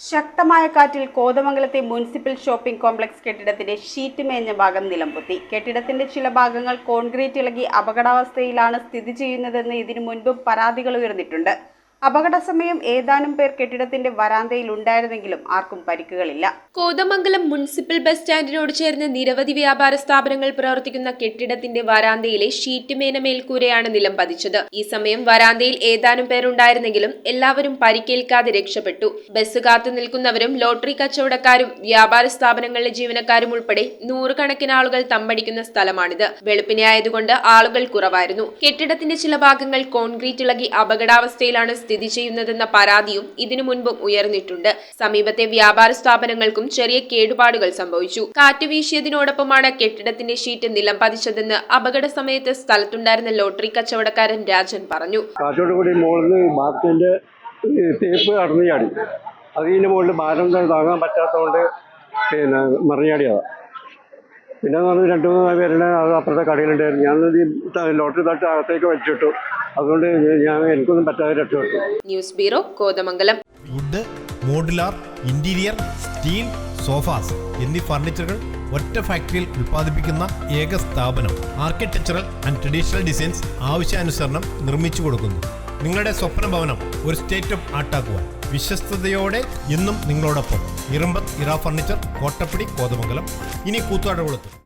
ശക്തമായ കാറ്റിൽ കോതമംഗലത്തെ municipal shopping complex കെട്ടിടത്തിന്റെ ഷീറ്റ് മേഞ്ഞ ഭാഗം നിലംപൊത്തി. കെട്ടിടത്തിന്റെ ചില ഭാഗങ്ങൾ കോൺക്രീറ്റ് ഇളകി അപകടാവസ്ഥയിലാണ് സ്ഥിതി ചെയ്യുന്നതെന്ന് ഇതിനു മുൻപും പരാതികൾ ഉയർന്നിട്ടുണ്ട്. അപകട സമയം ഏതാനും പേർ കെട്ടിടത്തിന്റെ വരാന്തയിൽ ഉണ്ടായിരുന്നെങ്കിലും ആർക്കും പരിക്കുകളില്ല. കോതമംഗലം മുനിസിപ്പൽ ബസ് സ്റ്റാൻഡിനോട് ചേർന്ന് നിരവധി വ്യാപാര സ്ഥാപനങ്ങൾ പ്രവർത്തിക്കുന്ന കെട്ടിടത്തിന്റെ വരാന്തയിലെ ഷീറ്റ് മേന മേൽക്കൂരയാണ് നിലം പതിച്ചത്. ഈ സമയം വരാന്തയിൽ ഏതാനും പേരുണ്ടായിരുന്നെങ്കിലും എല്ലാവരും പരിക്കേൽക്കാതെ രക്ഷപ്പെട്ടു. ബസ് കാത്തു നിൽക്കുന്നവരും ലോട്ടറി കച്ചവടക്കാരും വ്യാപാര സ്ഥാപനങ്ങളിലെ ജീവനക്കാരും ഉൾപ്പെടെ നൂറുകണക്കിന് ആളുകൾ തമ്പടിക്കുന്ന സ്ഥലമാണിത്. വെളുപ്പിനെ ആയതുകൊണ്ട് ആളുകൾ കുറവായിരുന്നു. കെട്ടിടത്തിന്റെ ചില ഭാഗങ്ങൾ കോൺക്രീറ്റ് ഇളകി അപകടാവസ്ഥയിലാണ് സ്ഥിതി ചെയ്യുന്നതെന്ന പരാതിയും ഇതിനു മുൻപും ഉയർന്നിട്ടുണ്ട്. സമീപത്തെ വ്യാപാര സ്ഥാപനങ്ങൾക്കും ചെറിയ കേടുപാടുകൾ സംഭവിച്ചു. കാറ്റ് വീശിയതിനോടൊപ്പമാണ് കെട്ടിടത്തിന്റെ ഷീറ്റ് നിലം പതിച്ചതെന്ന് അപകട സമയത്ത് സ്ഥലത്തുണ്ടായിരുന്ന ലോട്ടറി കച്ചവടക്കാരൻ രാജൻ പറഞ്ഞു. കാറ്റോടുകൂടി മുകളിൽ ബാത്തിന്റെ തേപ്പ് അടഞ്ഞു ചാടി. അതിന്റെ മുകളിൽ ഭാരം താങ്ങാൻ പറ്റാത്തതുകൊണ്ട് മറിഞ്ഞാടിയതാണ്. പിന്നെ രണ്ടു മൂന്ന് പേരുടെ അപ്പുറത്തെ കടയിലുണ്ടായിരുന്നു. ഞാൻ ലോട്ടറി തട്ട് അകത്തേക്ക് വലിച്ചിട്ടു. അതുകൊണ്ട് എനിക്കൊന്നും പറ്റാതെ രക്ഷപ്പെട്ടു. News bureau, Kothamangalam. Wood, modular, interior, steel, sofas എന്നീ ഫർണിച്ചറുകൾ ഒറ്റ ഫാക്ടറിയിൽ ഉൽപ്പാദിപ്പിക്കുന്ന ഏക സ്ഥാപനം. ആർക്കിടെക്ചറൽ ആൻഡ് ട്രഡീഷണൽ ഡിസൈൻസ് ആവശ്യാനുസരണം നിർമ്മിച്ചു കൊടുക്കുന്നു. നിങ്ങളുടെ സ്വപ്ന ഭവനം ഒരു സ്റ്റേറ്റ് ഓഫ് ആർട്ടാക്കുവാൻ വിശ്വസ്തയോടെ എന്നും നിങ്ങളോടൊപ്പം. ഇറമ്പത്ത് ഇറ ഫർണിച്ചർ, കോട്ടപ്പടി, കോതമംഗലം. ഇനി കൂത്തുവാടകുളത്ത്.